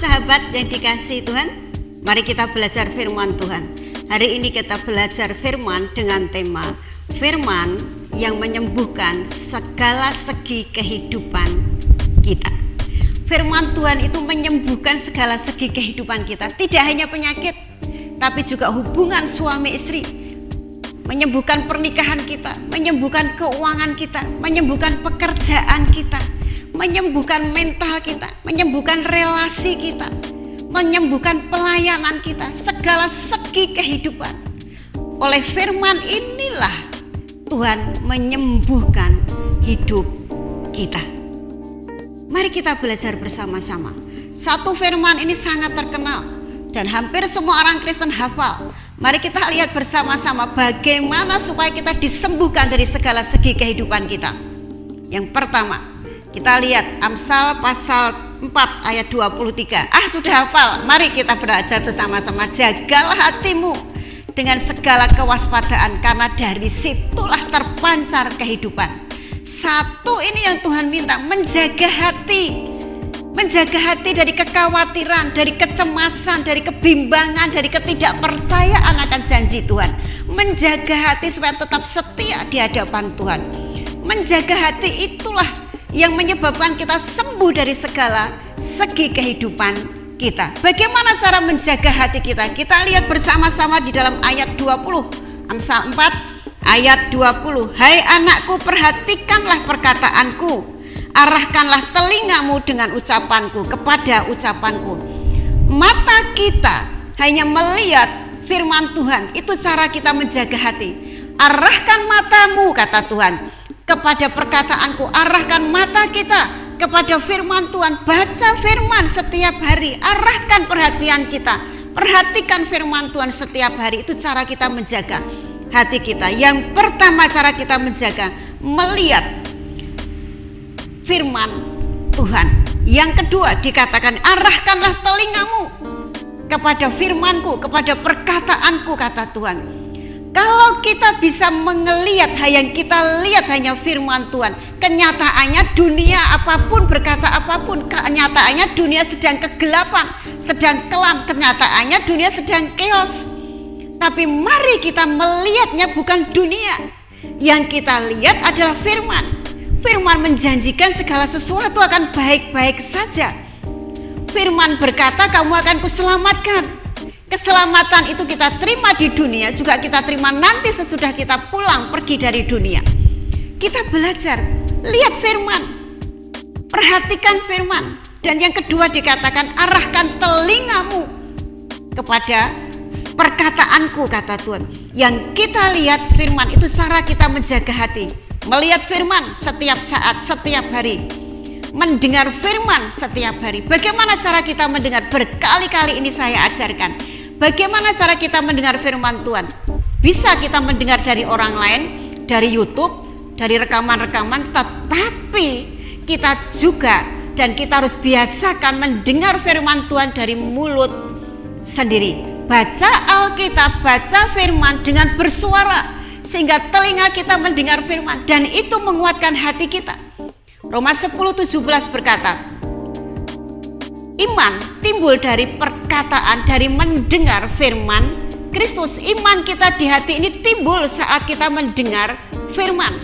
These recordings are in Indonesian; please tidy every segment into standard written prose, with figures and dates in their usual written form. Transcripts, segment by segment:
sahabat yang dikasihi Tuhan, mari kita belajar firman Tuhan. Hari ini kita belajar firman dengan tema firman yang menyembuhkan segala segi kehidupan kita. Firman Tuhan itu menyembuhkan segala segi kehidupan kita, tidak hanya penyakit, tapi juga hubungan suami istri, menyembuhkan pernikahan kita, menyembuhkan keuangan kita, menyembuhkan pekerjaan kita, menyembuhkan mental kita, menyembuhkan relasi kita, menyembuhkan pelayanan kita, segala segi kehidupan. Oleh firman inilah Tuhan menyembuhkan hidup kita. Mari kita belajar bersama-sama. Satu firman ini sangat terkenal dan hampir semua orang Kristen hafal. Mari kita lihat bersama-sama bagaimana supaya kita disembuhkan dari segala segi kehidupan kita. Yang pertama, kita lihat Amsal pasal 4 ayat 23. Sudah hafal. Mari kita belajar bersama-sama. Jagalah hatimu dengan segala kewaspadaan, karena dari situlah terpancar kehidupan. Satu ini yang Tuhan minta, menjaga hati. Menjaga hati dari kekhawatiran, dari kecemasan, dari kebimbangan, dari ketidakpercayaan akan janji Tuhan. Menjaga hati supaya tetap setia di hadapan Tuhan. Menjaga hati itulah yang menyebabkan kita sembuh dari segala segi kehidupan kita. Bagaimana cara menjaga hati kita? Kita lihat bersama-sama di dalam ayat 20, Amsal 4 ayat 20. Hai anakku, perhatikanlah perkataanku, arahkanlah telingamu dengan ucapanku kepada ucapanku. Mata kita hanya melihat firman Tuhan, itu cara kita menjaga hati. Arahkan matamu, kata Tuhan, kepada perkataanku. Arahkan mata kita kepada firman Tuhan. Baca firman setiap hari. Arahkan perhatian kita, perhatikan firman Tuhan setiap hari. Itu cara kita menjaga hati kita. Yang pertama cara kita menjaga, melihat firman Tuhan. Yang kedua dikatakan, arahkanlah telingamu kepada firmanku, kepada perkataanku, kata Tuhan. Kalau kita bisa melihat, yang kita lihat hanya firman Tuhan, kenyataannya dunia apapun berkata apapun, kenyataannya dunia sedang kegelapan, sedang kelam, kenyataannya dunia sedang chaos. Tapi mari kita melihatnya bukan dunia, yang kita lihat adalah firman. Firman menjanjikan segala sesuatu akan baik-baik saja. Firman berkata, kamu akan kuselamatkan. Keselamatan itu kita terima di dunia, juga kita terima nanti sesudah kita pulang pergi dari dunia. Kita belajar, lihat firman, perhatikan firman. Dan yang kedua dikatakan, arahkan telingamu kepada perkataanku, kata Tuhan. Yang kita lihat firman, itu cara kita menjaga hati. Melihat firman setiap saat, setiap hari. Mendengar firman setiap hari. Bagaimana cara kita mendengar? Berkali-kali ini saya ajarkan. Bagaimana cara kita mendengar firman Tuhan? Bisa kita mendengar dari orang lain, dari YouTube, dari rekaman-rekaman, tetapi kita juga dan kita harus biasakan mendengar firman Tuhan dari mulut sendiri. Baca Alkitab, baca firman dengan bersuara, sehingga telinga kita mendengar firman, dan itu menguatkan hati kita. Roma 10:17 berkata, iman timbul dari perkataan, dari mendengar firman Kristus. Iman kita di hati ini timbul saat kita mendengar firman.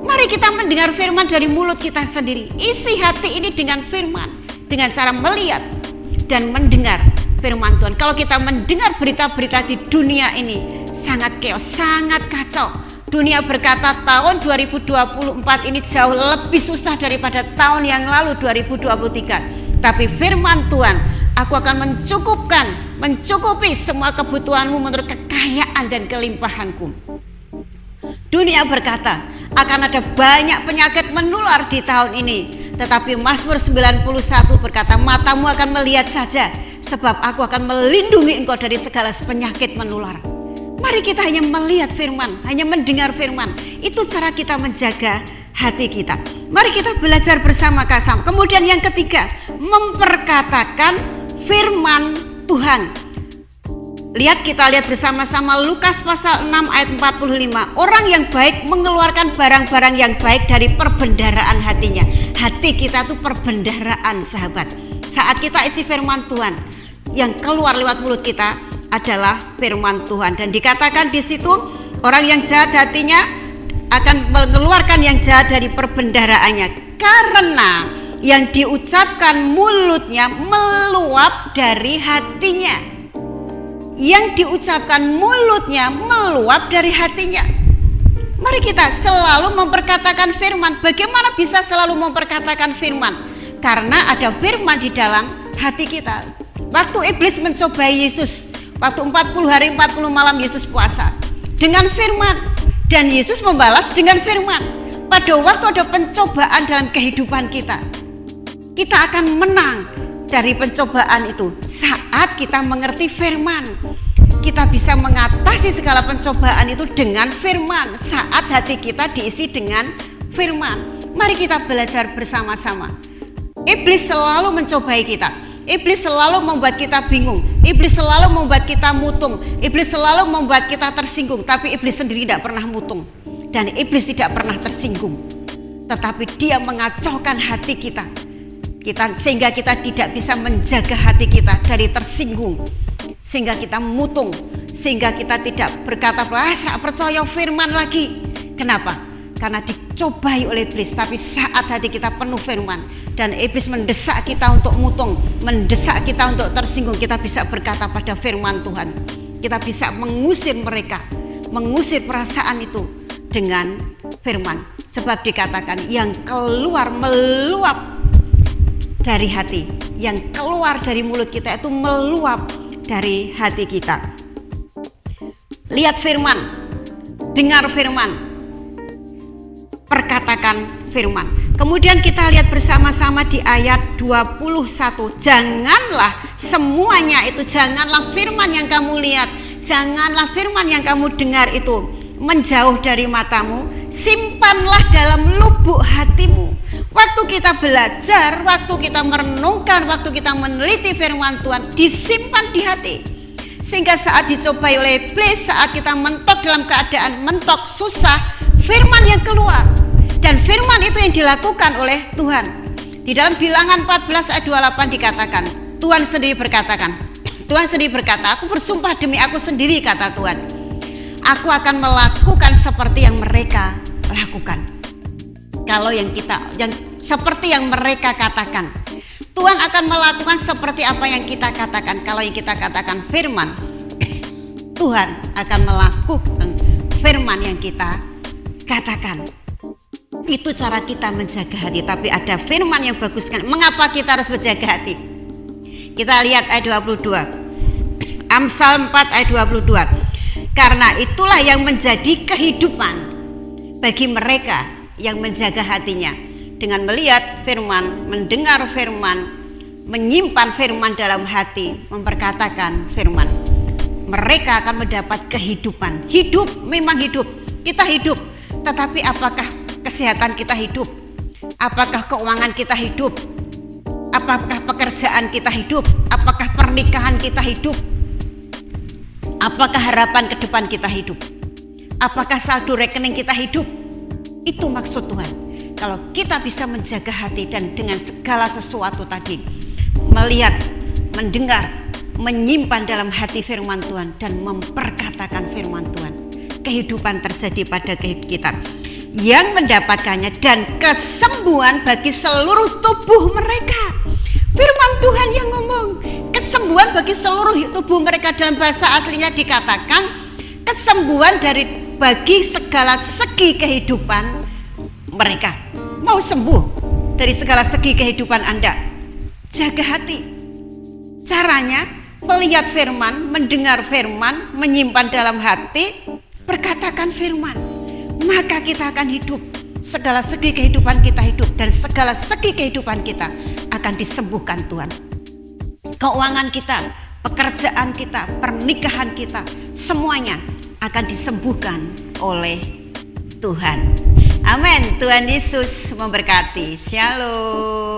Mari kita mendengar firman dari mulut kita sendiri. Isi hati ini dengan firman, dengan cara melihat dan mendengar firman Tuhan. Kalau kita mendengar berita-berita di dunia ini sangat chaos, sangat kacau. Dunia berkata tahun 2024 ini jauh lebih susah daripada tahun yang lalu 2023. Tapi firman Tuhan, aku akan mencukupi semua kebutuhanmu menurut kekayaan dan kelimpahanku. Dunia berkata akan ada banyak penyakit menular di tahun ini, tetapi Mazmur 91 berkata, matamu akan melihat saja, sebab aku akan melindungi engkau dari segala penyakit menular. Mari kita hanya melihat firman, hanya mendengar firman. Itu cara kita menjaga hati kita. Mari kita belajar bersama-sama. Kemudian yang ketiga, memperkatakan firman Tuhan. Kita lihat bersama-sama Lukas pasal 6 ayat 45. Orang yang baik mengeluarkan barang-barang yang baik dari perbendaharaan hatinya. Hati kita itu perbendaharaan, sahabat. Saat kita isi firman Tuhan, yang keluar lewat mulut kita adalah firman Tuhan. Dan dikatakan di situ, orang yang jahat hatinya akan mengeluarkan yang jahat dari perbendaharaannya, karena yang diucapkan mulutnya meluap dari hatinya. Yang diucapkan mulutnya meluap dari hatinya. Mari kita selalu memperkatakan firman. Bagaimana bisa selalu memperkatakan firman? Karena ada firman di dalam hati kita. Waktu iblis mencobai Yesus, waktu 40 hari 40 malam Yesus puasa dengan firman, dan Yesus membalas dengan firman. Pada waktu ada pencobaan dalam kehidupan kita, kita akan menang dari pencobaan itu saat kita mengerti firman. Kita bisa mengatasi segala pencobaan itu dengan firman saat hati kita diisi dengan firman. Mari kita belajar bersama-sama. Iblis selalu mencobai kita. Iblis selalu membuat kita bingung. Iblis selalu membuat kita mutung. Iblis selalu membuat kita tersinggung. Tapi iblis sendiri tidak pernah mutung. Dan iblis tidak pernah tersinggung. Tetapi dia mengacaukan hati kita. Sehingga kita tidak bisa menjaga hati kita dari tersinggung. Sehingga kita mutung. Sehingga kita tidak berkata, saya percaya firman lagi. Kenapa? Karena dicobai oleh iblis. Tapi saat hati kita penuh firman dan iblis mendesak kita untuk mutung, mendesak kita untuk tersinggung, kita bisa berkata pada firman Tuhan. Kita bisa mengusir mereka, mengusir perasaan itu dengan firman. Sebab dikatakan yang keluar meluap dari hati, yang keluar dari mulut kita itu meluap dari hati kita. Lihat firman, dengar firman, perkatakan firman. Kemudian kita lihat bersama-sama di ayat 21. Janganlah semuanya itu, janganlah firman yang kamu lihat, janganlah firman yang kamu dengar itu menjauh dari matamu, simpanlah dalam lubuk hatimu. Waktu kita belajar, waktu kita merenungkan, waktu kita meneliti firman Tuhan, disimpan di hati. Sehingga saat dicobai oleh iblis, saat kita mentok dalam keadaan mentok, susah, firman yang keluar. Dan firman itu yang dilakukan oleh Tuhan. Di dalam Bilangan 14 ayat 28 dikatakan, Tuhan sendiri berkata, aku bersumpah demi aku sendiri, kata Tuhan, aku akan melakukan seperti yang mereka lakukan. Kalau yang seperti yang mereka katakan, Tuhan akan melakukan seperti apa yang kita katakan. Kalau yang kita katakan firman, Tuhan akan melakukan firman yang kita katakan. Itu cara kita menjaga hati. Tapi ada firman yang bagus kan. Mengapa kita harus menjaga hati? Kita lihat ayat 22. Amsal 4 ayat 22. Karena itulah yang menjadi kehidupan bagi mereka yang menjaga hatinya, dengan melihat firman, mendengar firman, menyimpan firman dalam hati, memperkatakan firman. Mereka akan mendapat kehidupan. Hidup, memang hidup. Kita hidup. Tetapi apakah kesehatan kita hidup? Apakah keuangan kita hidup? Apakah pekerjaan kita hidup? Apakah pernikahan kita hidup? Apakah harapan ke depan kita hidup? Apakah saldo rekening kita hidup? Itu maksud Tuhan. Kalau kita bisa menjaga hati dan dengan segala sesuatu tadi, melihat, mendengar, menyimpan dalam hati firman Tuhan dan memperkatakan firman Tuhan, kehidupan terjadi pada kehidupan kita yang mendapatkannya dan kesembuhan bagi seluruh tubuh mereka. Firman Tuhan yang ngomong kesembuhan bagi seluruh tubuh mereka. Dalam bahasa aslinya dikatakan kesembuhan bagi segala segi kehidupan mereka. Mau sembuh dari segala segi kehidupan Anda, jaga hati. Caranya melihat firman, mendengar firman, menyimpan dalam hati, perkatakan firman, maka kita akan hidup. Segala segi kehidupan kita hidup dan segala segi kehidupan kita akan disembuhkan Tuhan. Keuangan kita, pekerjaan kita, pernikahan kita, semuanya akan disembuhkan oleh Tuhan. Amin. Tuhan Yesus memberkati. Shalom.